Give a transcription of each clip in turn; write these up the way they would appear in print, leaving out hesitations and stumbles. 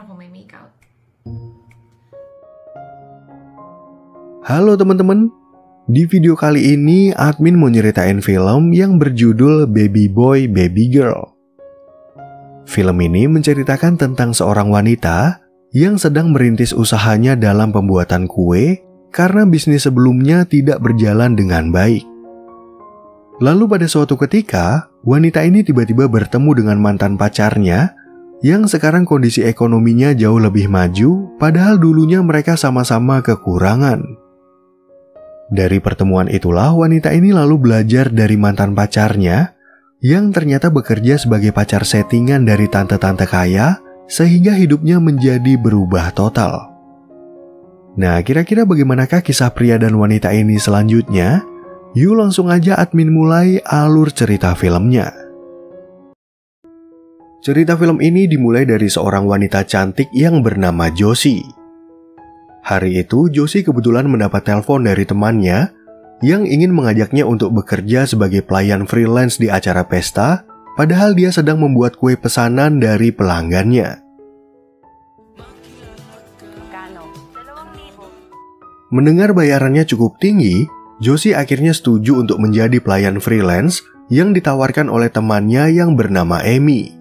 ผมไม่ make out. Halo teman-teman, di video kali ini admin mau nyeritain film yang berjudul Baby Boy Baby Girl. Film ini menceritakan tentang seorang wanita yang sedang merintis usahanya dalam pembuatan kue karena bisnis sebelumnya tidak berjalan dengan baik. Lalu pada suatu ketika, wanita ini tiba-tiba bertemu dengan mantan pacarnya yang sekarang kondisi ekonominya jauh lebih maju, padahal dulunya mereka sama-sama kekurangan. Dari pertemuan itulah wanita ini lalu belajar dari mantan pacarnya yang ternyata bekerja sebagai pacar settingan dari tante-tante kaya sehingga hidupnya menjadi berubah total. Nah, kira-kira bagaimanakah kisah pria dan wanita ini selanjutnya? Yuk langsung aja admin mulai alur cerita filmnya. Cerita film ini dimulai dari seorang wanita cantik yang bernama Josie. Hari itu, Josie kebetulan mendapat telepon dari temannya yang ingin mengajaknya untuk bekerja sebagai pelayan freelance di acara pesta, padahal dia sedang membuat kue pesanan dari pelanggannya. Mendengar bayarannya cukup tinggi, Josie akhirnya setuju untuk menjadi pelayan freelance yang ditawarkan oleh temannya yang bernama Amy.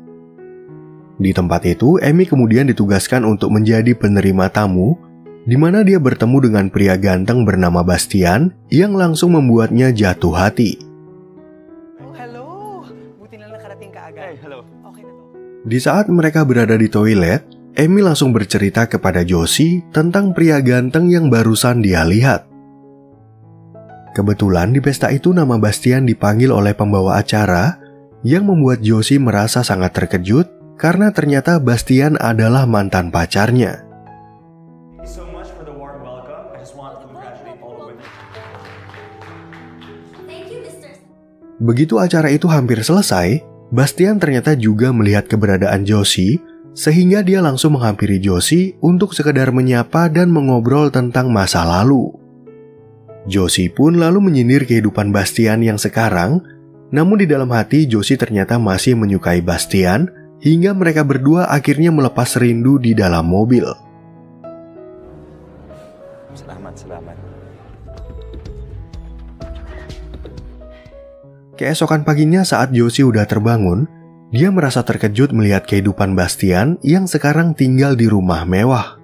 Di tempat itu, Amy kemudian ditugaskan untuk menjadi penerima tamu, di mana dia bertemu dengan pria ganteng bernama Bastian yang langsung membuatnya jatuh hati. Di saat mereka berada di toilet, Amy langsung bercerita kepada Josie tentang pria ganteng yang barusan dia lihat. Kebetulan di pesta itu nama Bastian dipanggil oleh pembawa acara yang membuat Josie merasa sangat terkejut karena ternyata Bastian adalah mantan pacarnya. Begitu acara itu hampir selesai, Bastian ternyata juga melihat keberadaan Josie, sehingga dia langsung menghampiri Josie untuk sekedar menyapa dan mengobrol tentang masa lalu. Josie pun lalu menyindir kehidupan Bastian yang sekarang, namun di dalam hati Josie ternyata masih menyukai Bastian, hingga mereka berdua akhirnya melepas rindu di dalam mobil. Selamat. Keesokan paginya saat Josie udah terbangun, dia merasa terkejut melihat kehidupan Bastian yang sekarang tinggal di rumah mewah.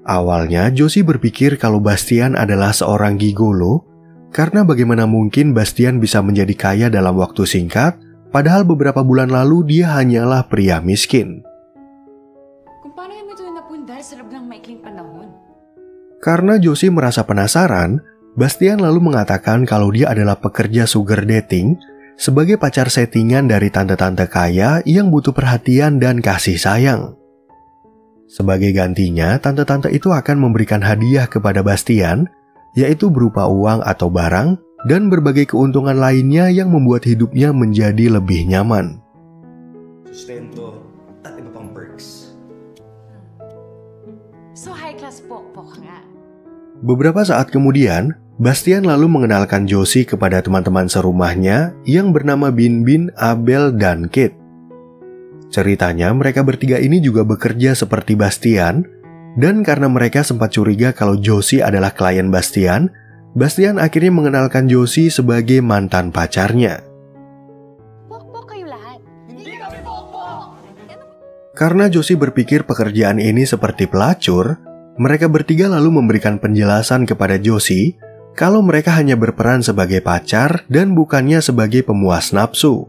Awalnya Josie berpikir kalau Bastian adalah seorang gigolo, karena bagaimana mungkin Bastian bisa menjadi kaya dalam waktu singkat, padahal beberapa bulan lalu dia hanyalah pria miskin. Karena Josie merasa penasaran, Bastian lalu mengatakan kalau dia adalah pekerja sugar dating sebagai pacar settingan dari tante-tante kaya yang butuh perhatian dan kasih sayang. Sebagai gantinya, tante-tante itu akan memberikan hadiah kepada Bastian, yaitu berupa uang atau barang, dan berbagai keuntungan lainnya yang membuat hidupnya menjadi lebih nyaman. Sustento at iba pang perks. So high class po nga. Beberapa saat kemudian, Bastian lalu mengenalkan Josie kepada teman-teman serumahnya yang bernama Bin, Abel, dan Kate. Ceritanya mereka bertiga ini juga bekerja seperti Bastian, dan karena mereka sempat curiga kalau Josie adalah klien Bastian, Bastian akhirnya mengenalkan Josie sebagai mantan pacarnya. Pok-pok kayo lahat. Hindi kami pok-pok. Karena Josie berpikir pekerjaan ini seperti pelacur, mereka bertiga lalu memberikan penjelasan kepada Josie kalau mereka hanya berperan sebagai pacar dan bukannya sebagai pemuas nafsu.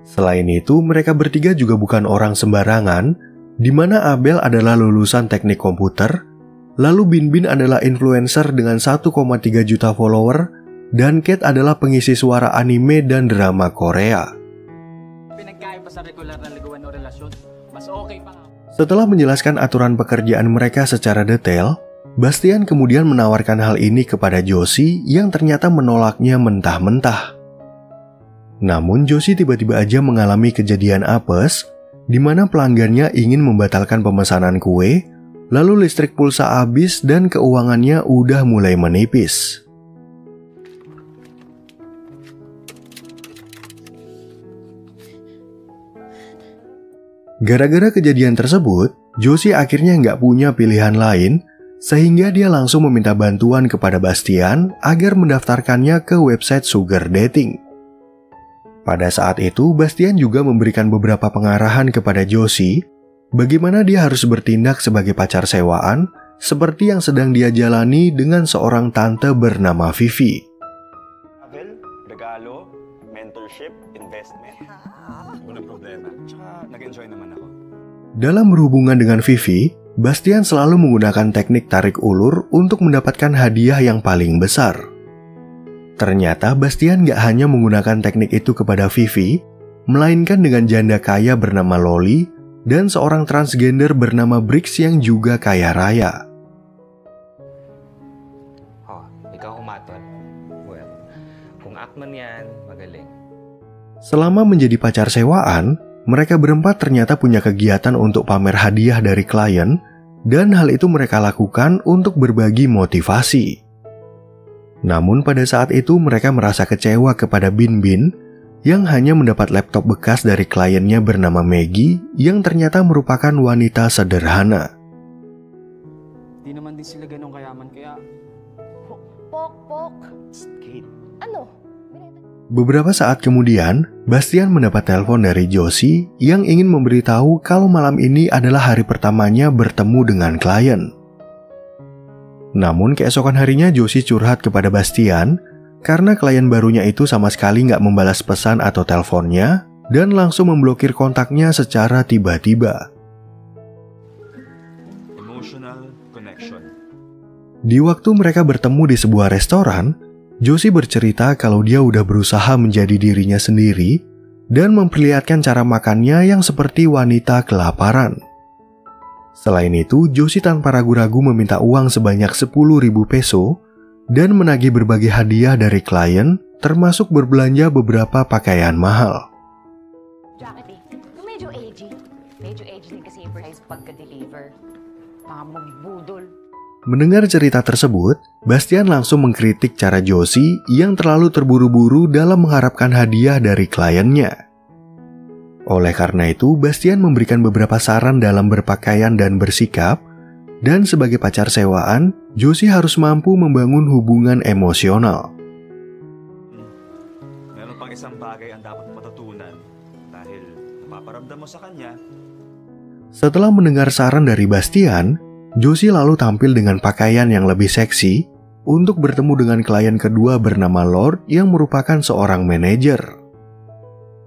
Selain itu, mereka bertiga juga bukan orang sembarangan, di mana Abel adalah lulusan teknik komputer, lalu Bin adalah influencer dengan 1,3 juta follower, dan Kate adalah pengisi suara anime dan drama Korea. Setelah menjelaskan aturan pekerjaan mereka secara detail, Bastian kemudian menawarkan hal ini kepada Josie yang ternyata menolaknya mentah-mentah. Namun Josie tiba-tiba aja mengalami kejadian apes, di mana pelanggannya ingin membatalkan pemesanan kue, lalu listrik pulsa habis dan keuangannya udah mulai menipis. Gara-gara kejadian tersebut, Josie akhirnya nggak punya pilihan lain, sehingga dia langsung meminta bantuan kepada Bastian agar mendaftarkannya ke website sugar dating. Pada saat itu, Bastian juga memberikan beberapa pengarahan kepada Josie, bagaimana dia harus bertindak sebagai pacar sewaan, seperti yang sedang dia jalani dengan seorang tante bernama Vivi. Travel, regalo, mentorship, investment. Walang problema. Tsaka nag-enjoy naman ako. Dalam berhubungan dengan Vivi, Bastian selalu menggunakan teknik tarik ulur untuk mendapatkan hadiah yang paling besar. Ternyata Bastian gak hanya menggunakan teknik itu kepada Vivi, melainkan dengan janda kaya bernama Loli dan seorang transgender bernama Briggs yang juga kaya raya. Ikaw humatol. Well, kung akman yan, magaling. Selama menjadi pacar sewaan, mereka berempat ternyata punya kegiatan untuk pamer hadiah dari klien, dan hal itu mereka lakukan untuk berbagi motivasi. Namun pada saat itu mereka merasa kecewa kepada Bin Bin yang hanya mendapat laptop bekas dari kliennya bernama Maggie yang ternyata merupakan wanita sederhana. Di naman din sila ganun kayaman kaya... Pok. Kate. Ano? Beberapa saat kemudian, Bastian mendapat telepon dari Josie yang ingin memberitahu kalau malam ini adalah hari pertamanya bertemu dengan klien. Namun keesokan harinya Josie curhat kepada Bastian karena klien barunya itu sama sekali nggak membalas pesan atau teleponnya dan langsung memblokir kontaknya secara tiba-tiba. Emotional connection. Di waktu mereka bertemu di sebuah restoran, Josie bercerita kalau dia udah berusaha menjadi dirinya sendiri dan memperlihatkan cara makannya yang seperti wanita kelaparan. Selain itu, Josie tanpa ragu-ragu meminta uang sebanyak 10.000 peso dan menagih berbagai hadiah dari klien, termasuk berbelanja beberapa pakaian mahal. Jacket eh. Medyo edgy. Medyo edgy din kasi yung price pagka-deliver. Mga magbudol. Mendengar cerita tersebut, Bastian langsung mengkritik cara Josie yang terlalu terburu-buru dalam mengharapkan hadiah dari kliennya. Oleh karena itu, Bastian memberikan beberapa saran dalam berpakaian dan bersikap, dan sebagai pacar sewaan, Josie harus mampu membangun hubungan emosional. Meron pang isang bagay ang dapat matutunan dahil napaparamdam mo sa kanya. Setelah mendengar saran dari Bastian, Josie lalu tampil dengan pakaian yang lebih seksi untuk bertemu dengan klien kedua bernama Lord yang merupakan seorang manajer.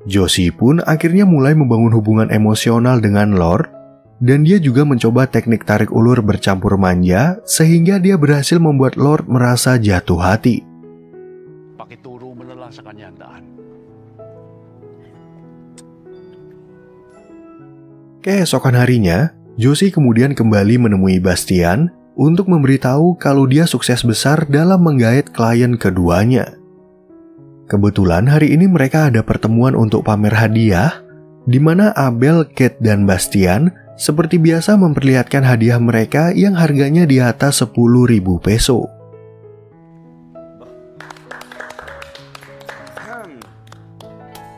Josie pun akhirnya mulai membangun hubungan emosional dengan Lord, dan dia juga mencoba teknik tarik ulur bercampur manja sehingga dia berhasil membuat Lord merasa jatuh hati. Pakituro mo na lang sa kanya ang daan. Keesokan harinya, Josie kemudian kembali menemui Bastian untuk memberitahu kalau dia sukses besar dalam menggait klien keduanya. Kebetulan hari ini mereka ada pertemuan untuk pamer hadiah, di mana Abel, Kate, dan Bastian seperti biasa memperlihatkan hadiah mereka yang harganya di atas 10.000 peso.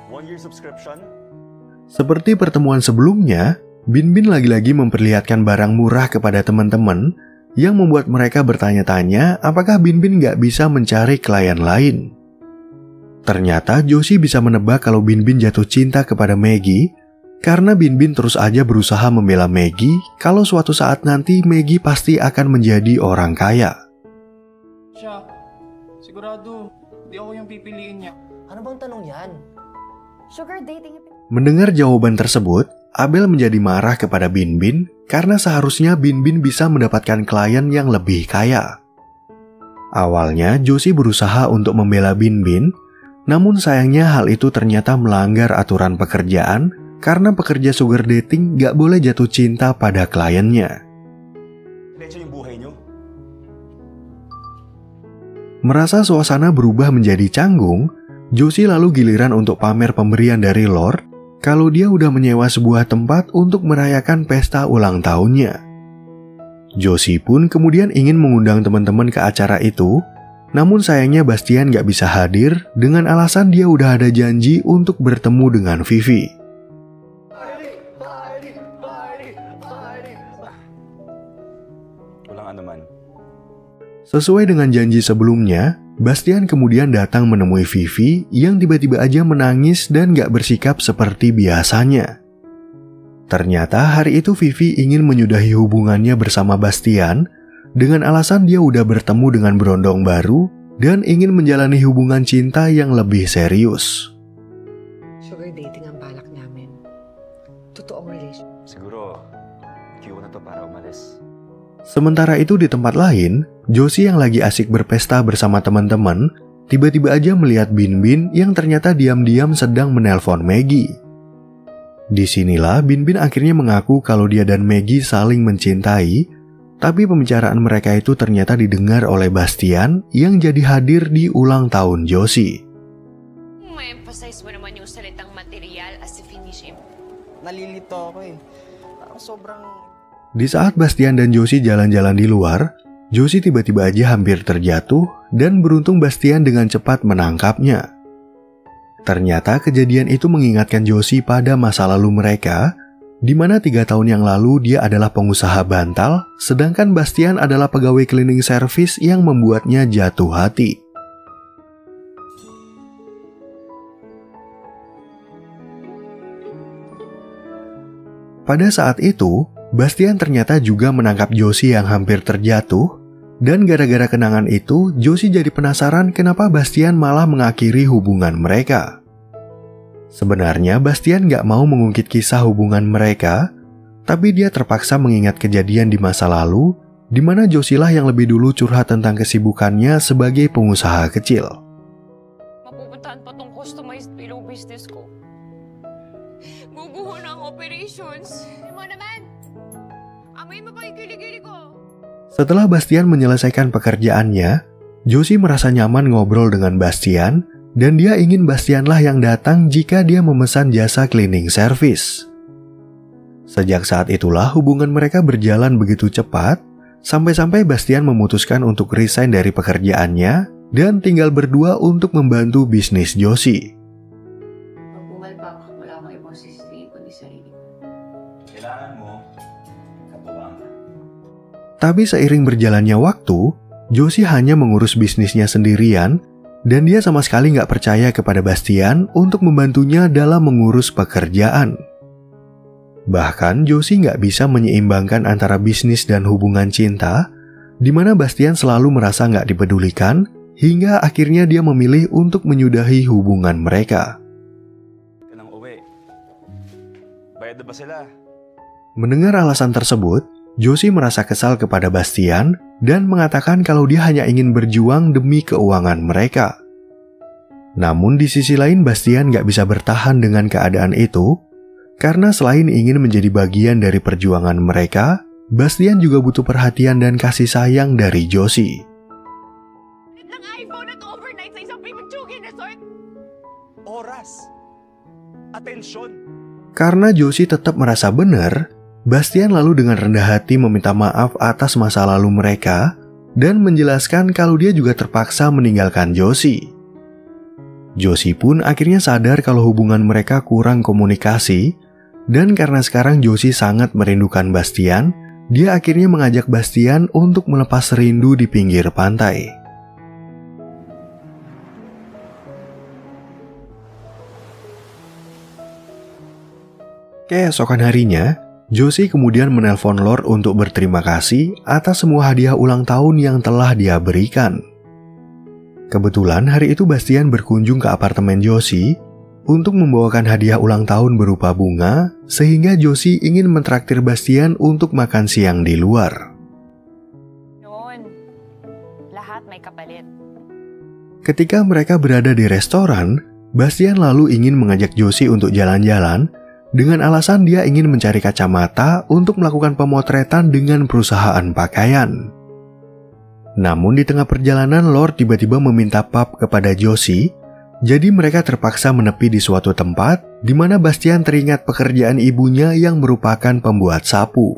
One-year subscription? Seperti pertemuan sebelumnya, Bin Bin lagi-lagi memperlihatkan barang murah kepada teman-teman yang membuat mereka bertanya-tanya apakah Bin Bin nggak bisa mencari klien lain. Ternyata Josie bisa menebak kalau Bin Bin jatuh cinta kepada Maggie karena Bin Bin terus aja berusaha membela Maggie kalau suatu saat nanti Maggie pasti akan menjadi orang kaya. Siya, sigurado, di ako yung pipiliin niya. Ano bang tanong yan? Sugar dating. Mendengar jawaban tersebut, Abel menjadi marah kepada Bin Bin karena seharusnya Bin Bin bisa mendapatkan klien yang lebih kaya. Awalnya Josie berusaha untuk membela Bin Bin, namun sayangnya hal itu ternyata melanggar aturan pekerjaan karena pekerja sugar dating gak boleh jatuh cinta pada kliennya. Diretso yung buhay nyo. Merasa suasana berubah menjadi canggung, Josie lalu giliran untuk pamer pemberian dari Lord kalau dia udah menyewa sebuah tempat untuk merayakan pesta ulang tahunnya. Josie pun kemudian ingin mengundang teman-teman ke acara itu, namun sayangnya Bastian gak bisa hadir dengan alasan dia udah ada janji untuk bertemu dengan Vivi. Sesuai dengan janji sebelumnya, Bastian kemudian datang menemui Vivi yang tiba-tiba aja menangis dan gak bersikap seperti biasanya. Ternyata hari itu Vivi ingin menyudahi hubungannya bersama Bastian dengan alasan dia udah bertemu dengan berondong baru dan ingin menjalani hubungan cinta yang lebih serius. Sugar dating ang balak namin. Totoong relation. Siguro, cue na to para umalis. Sementara itu di tempat lain, Josie yang lagi asik berpesta bersama teman-teman, tiba-tiba aja melihat Binbin yang ternyata diam-diam sedang menelpon Maggie. Disinilah Binbin akhirnya mengaku kalau dia dan Maggie saling mencintai, tapi pembicaraan mereka itu ternyata didengar oleh Bastian yang jadi hadir di ulang tahun Josie. Ma-emphasize mo naman yung salitang material as a finishing. Nalilito ako eh. Parang sobrang... Di saat Bastian dan Josie jalan-jalan di luar, Josie tiba-tiba aja hampir terjatuh dan beruntung Bastian dengan cepat menangkapnya. Ternyata kejadian itu mengingatkan Josie pada masa lalu mereka, di mana 3 tahun yang lalu dia adalah pengusaha bantal, sedangkan Bastian adalah pegawai cleaning service yang membuatnya jatuh hati. Pada saat itu, Bastian ternyata juga menangkap Josie yang hampir terjatuh, dan gara-gara kenangan itu, Josie jadi penasaran kenapa Bastian malah mengakhiri hubungan mereka. Sebenarnya Bastian gak mau mengungkit kisah hubungan mereka, tapi dia terpaksa mengingat kejadian di masa lalu, di mana Josie lah yang lebih dulu curhat tentang kesibukannya sebagai pengusaha kecil. Mapupuntahan pa tong customized pillow business ko. Guguho ng operations. Hindi mo naman. Amay mo pa yung gili-gili ko. Setelah Bastian menyelesaikan pekerjaannya, Josie merasa nyaman ngobrol dengan Bastian, dan dia ingin Bastianlah yang datang jika dia memesan jasa cleaning service. Sejak saat itulah hubungan mereka berjalan begitu cepat, sampai-sampai Bastian memutuskan untuk resign dari pekerjaannya dan tinggal berdua untuk membantu bisnis Josie. Pag bumalpak, wala akong ibang sisisi kundi sarili ko. Kailangan mo, katuwang. Tapi seiring berjalannya waktu, Josie hanya mengurus bisnisnya sendirian, dan dia sama sekali nggak percaya kepada Bastian untuk membantunya dalam mengurus pekerjaan. Bahkan Josie nggak bisa menyeimbangkan antara bisnis dan hubungan cinta, di mana Bastian selalu merasa nggak dipedulikan, hingga akhirnya dia memilih untuk menyudahi hubungan mereka. Nang uwi. Bayad na ba sila? Mendengar alasan tersebut, Josie merasa kesal kepada Bastian dan mengatakan kalau dia hanya ingin berjuang demi keuangan mereka. Namun di sisi lain Bastian gak bisa bertahan dengan keadaan itu, karena selain ingin menjadi bagian dari perjuangan mereka, Bastian juga butuh perhatian dan kasih sayang dari Josie. Ng iPhone at overnight sa isang premature resort. Oras. Atensyon. Karena Josie tetap merasa benar, Bastian lalu dengan rendah hati meminta maaf atas masa lalu mereka dan menjelaskan kalau dia juga terpaksa meninggalkan Josie. Josie pun akhirnya sadar kalau hubungan mereka kurang komunikasi, dan karena sekarang Josie sangat merindukan Bastian, dia akhirnya mengajak Bastian untuk melepas rindu di pinggir pantai. Keesokan harinya, Josie kemudian menelpon Lord untuk berterima kasih atas semua hadiah ulang tahun yang telah dia berikan. Kebetulan hari itu Bastian berkunjung ke apartemen Josie untuk membawakan hadiah ulang tahun berupa bunga, sehingga Josie ingin mentraktir Bastian untuk makan siang di luar. Noon, lahat may kapalit. Ketika mereka berada di restoran, Bastian lalu ingin mengajak Josie untuk jalan-jalan, dengan alasan dia ingin mencari kacamata untuk melakukan pemotretan dengan perusahaan pakaian. Namun di tengah perjalanan Lord tiba-tiba meminta pap kepada Josie, jadi mereka terpaksa menepi di suatu tempat di mana Bastian teringat pekerjaan ibunya yang merupakan pembuat sapu.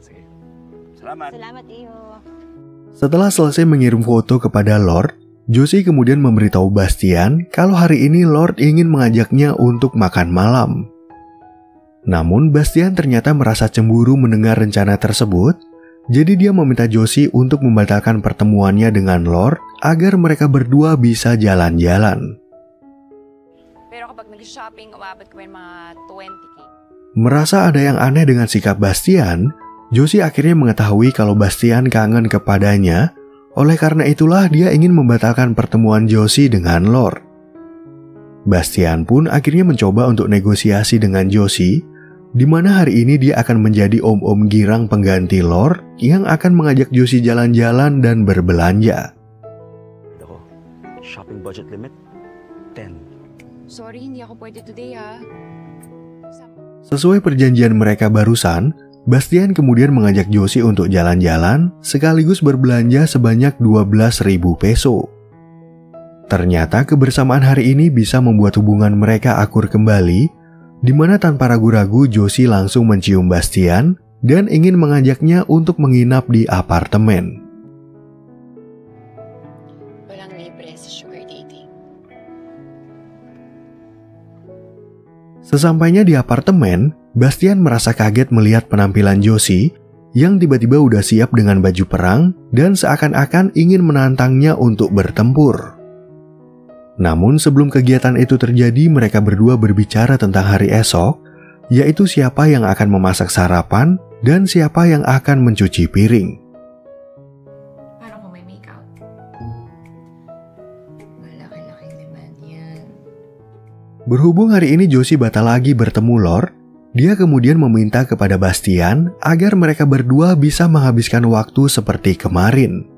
Sige. Salamat. Salamat, Iyo. Setelah selesai mengirim foto kepada Lord, Josie kemudian memberitahu Bastian kalau hari ini Lord ingin mengajaknya untuk makan malam. Namun Bastian ternyata merasa cemburu mendengar rencana tersebut, jadi dia meminta Josie untuk membatalkan pertemuannya dengan Lord agar mereka berdua bisa jalan-jalan. Pero kapag nag-shopping, umabot kami mga 20K. Merasa ada yang aneh dengan sikap Bastian, Josie akhirnya mengetahui kalau Bastian kangen kepadanya, oleh karena itulah dia ingin membatalkan pertemuan Josie dengan Lord. Bastian pun akhirnya mencoba untuk negosiasi dengan Josie, di mana hari ini dia akan menjadi om-om girang pengganti Lord yang akan mengajak Josie jalan-jalan dan berbelanja. Ako, shopping budget limit, 10. Sorry, hindi ako pwede today ha. Sesuai perjanjian mereka barusan, Bastian kemudian mengajak Josie untuk jalan-jalan sekaligus berbelanja sebanyak 12.000 peso. Ternyata kebersamaan hari ini bisa membuat hubungan mereka akur kembali, di mana tanpa ragu-ragu Josie langsung mencium Bastian dan ingin mengajaknya untuk menginap di apartemen. Walang libre sa sugar dating. Sesampainya di apartemen, Bastian merasa kaget melihat penampilan Josie yang tiba-tiba udah siap dengan baju perang dan seakan-akan ingin menantangnya untuk bertempur. Namun sebelum kegiatan itu terjadi, mereka berdua berbicara tentang hari esok, yaitu siapa yang akan memasak sarapan dan siapa yang akan mencuci piring. Paano kung may make-out? Malaki-laking demand yan. Berhubung hari ini Josie batal lagi bertemu Lord, dia kemudian meminta kepada Bastian agar mereka berdua bisa menghabiskan waktu seperti kemarin.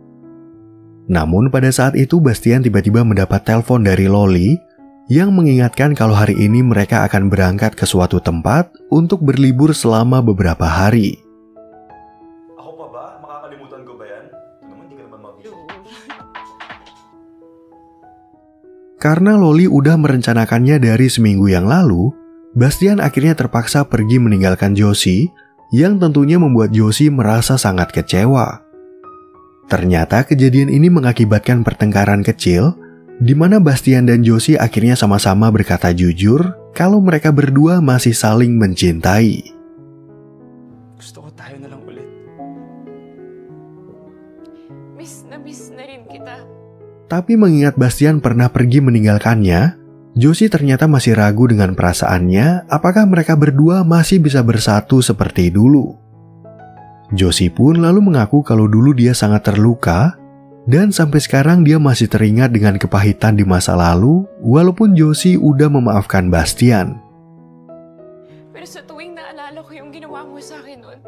Namun pada saat itu Bastian tiba-tiba mendapat telepon dari Loli yang mengingatkan kalau hari ini mereka akan berangkat ke suatu tempat untuk berlibur selama beberapa hari. Ako pa ba? Makakalimutan ko ba yan? Ito naman, di ka naman mabili. Karena Loli udah merencanakannya dari seminggu yang lalu, Bastian akhirnya terpaksa pergi meninggalkan Josie, yang tentunya membuat Josie merasa sangat kecewa. Ternyata kejadian ini mengakibatkan pertengkaran kecil, di mana Bastian dan Josie akhirnya sama-sama berkata jujur kalau mereka berdua masih saling mencintai. Gusto ko tayo na lang ulit. Miss na rin kita. Tapi mengingat Bastian pernah pergi meninggalkannya, Josie ternyata masih ragu dengan perasaannya apakah mereka berdua masih bisa bersatu seperti dulu. Josie pun lalu mengaku kalau dulu dia sangat terluka dan sampai sekarang dia masih teringat dengan kepahitan di masa lalu walaupun Josie udah memaafkan Bastian. Pero sa tuwing naalala ko yung ginawa mo sa akin noon.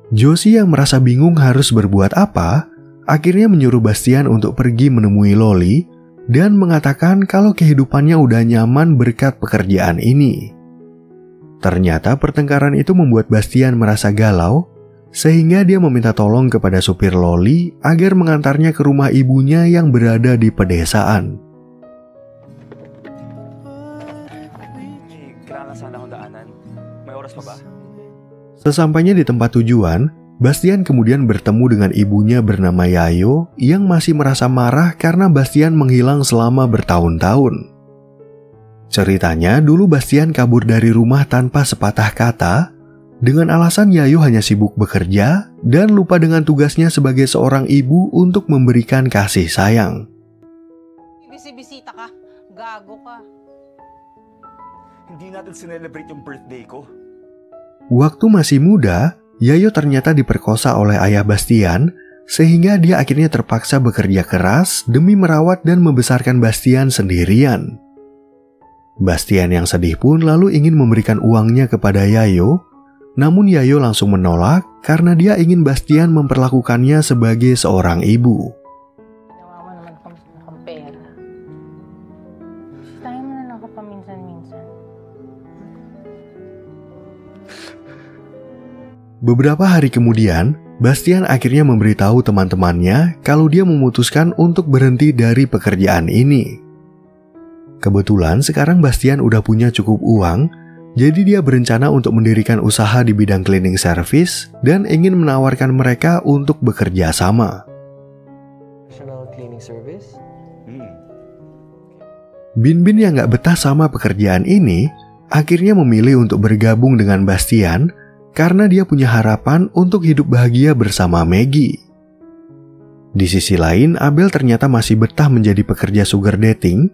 Josie yang merasa bingung harus berbuat apa, akhirnya menyuruh Bastian untuk pergi menemui Loli dan mengatakan kalau kehidupannya udah nyaman berkat pekerjaan ini. Ternyata pertengkaran itu membuat Bastian merasa galau, sehingga dia meminta tolong kepada supir Loli agar mengantarnya ke rumah ibunya yang berada di pedesaan. Kailangan sana akong daanan. May oras pa ba? Sesampainya di tempat tujuan, Bastian kemudian bertemu dengan ibunya bernama Yayo yang masih merasa marah karena Bastian menghilang selama bertahun-tahun. Ceritanya dulu Bastian kabur dari rumah tanpa sepatah kata, dengan alasan Yayo hanya sibuk bekerja dan lupa dengan tugasnya sebagai seorang ibu untuk memberikan kasih sayang. Bisi-bisita ka, gago ka. Hindi natin sinelebrate yung birthday ko. Waktu masih muda, Yayo ternyata diperkosa oleh ayah Bastian, sehingga dia akhirnya terpaksa bekerja keras demi merawat dan membesarkan Bastian sendirian. Bastian yang sedih pun lalu ingin memberikan uangnya kepada Yayo, namun Yayo langsung menolak karena dia ingin Bastian memperlakukannya sebagai seorang ibu. Ginawa mo naman kang pera. Tayo mo na lang ako paminsan-minsan. Beberapa hari kemudian, Bastian akhirnya memberitahu teman-temannya kalau dia memutuskan untuk berhenti dari pekerjaan ini. Kebetulan sekarang Bastian udah punya cukup uang, jadi dia berencana untuk mendirikan usaha di bidang cleaning service dan ingin menawarkan mereka untuk bekerja sama. Professional cleaning service? Bin-bin yang gak betah sama pekerjaan ini, akhirnya memilih untuk bergabung dengan Bastian karena dia punya harapan untuk hidup bahagia bersama Maggie. Di sisi lain, Abel ternyata masih betah menjadi pekerja sugar dating,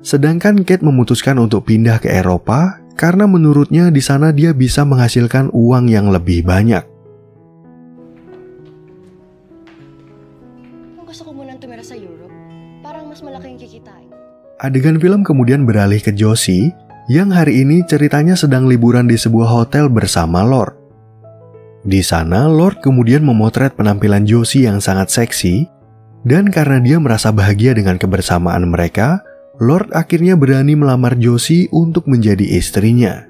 sedangkan Kate memutuskan untuk pindah ke Eropa karena menurutnya di sana dia bisa menghasilkan uang yang lebih banyak. Gusto ko munang tumira sa Europe. Parang mas malaki yung kikitain. Adegan film kemudian beralih ke Josie, yang hari ini ceritanya sedang liburan di sebuah hotel bersama Lord. Di sana, Lord kemudian memotret penampilan Josie yang sangat seksi, dan karena dia merasa bahagia dengan kebersamaan mereka, Lord akhirnya berani melamar Josie untuk menjadi istrinya.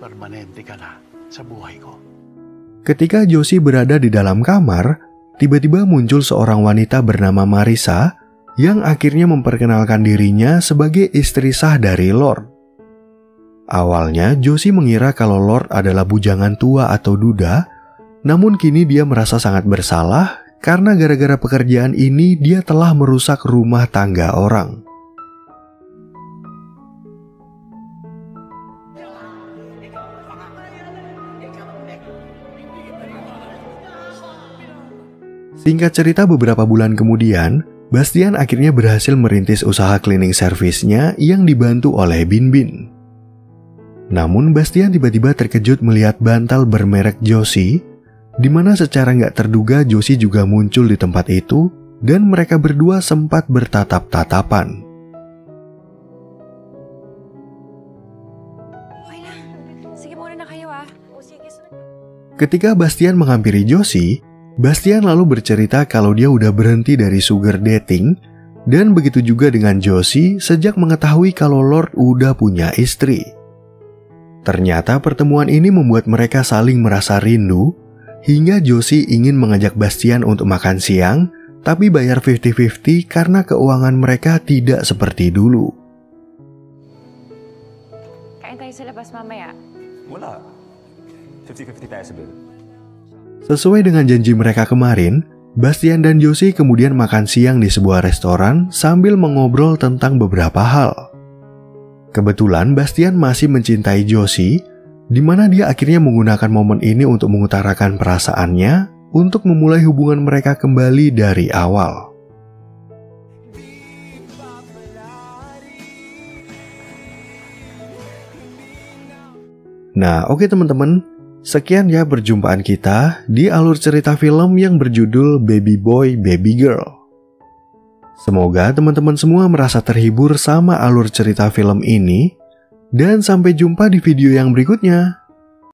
Permanente ka na sa buhay ko. Ketika Josie berada di dalam kamar, tiba-tiba muncul seorang wanita bernama Marisa yang akhirnya memperkenalkan dirinya sebagai istri sah dari Lord. Awalnya, Josie mengira kalau Lord adalah bujangan tua atau duda, namun kini dia merasa sangat bersalah karena gara-gara pekerjaan ini dia telah merusak rumah tangga orang. Singkat cerita, beberapa bulan kemudian, Bastian akhirnya berhasil merintis usaha cleaning service-nya yang dibantu oleh Bin Bin. Namun Bastian tiba-tiba terkejut melihat bantal bermerek Josie, di mana secara nggak terduga Josie juga muncul di tempat itu, dan mereka berdua sempat bertatap-tatapan. Ketika Bastian menghampiri Josie, Bastian lalu bercerita kalau dia udah berhenti dari sugar dating, dan begitu juga dengan Josie sejak mengetahui kalau Lord udah punya istri. Ternyata pertemuan ini membuat mereka saling merasa rindu, hingga Josie ingin mengajak Bastian untuk makan siang, tapi bayar 50-50 karena keuangan mereka tidak seperti dulu. Kain tayo sa labas mamaya. Wala. 50-50 tayo sa bill. Sesuai dengan janji mereka kemarin, Bastian dan Josie kemudian makan siang di sebuah restoran sambil mengobrol tentang beberapa hal. Kebetulan Bastian masih mencintai Josie, di mana dia akhirnya menggunakan momen ini untuk mengutarakan perasaannya untuk memulai hubungan mereka kembali dari awal. Nah, oke teman-teman, sekian ya perjumpaan kita di alur cerita film yang berjudul Baby Boy, Baby Girl. Semoga teman-teman semua merasa terhibur sama alur cerita film ini, dan sampai jumpa di video yang berikutnya.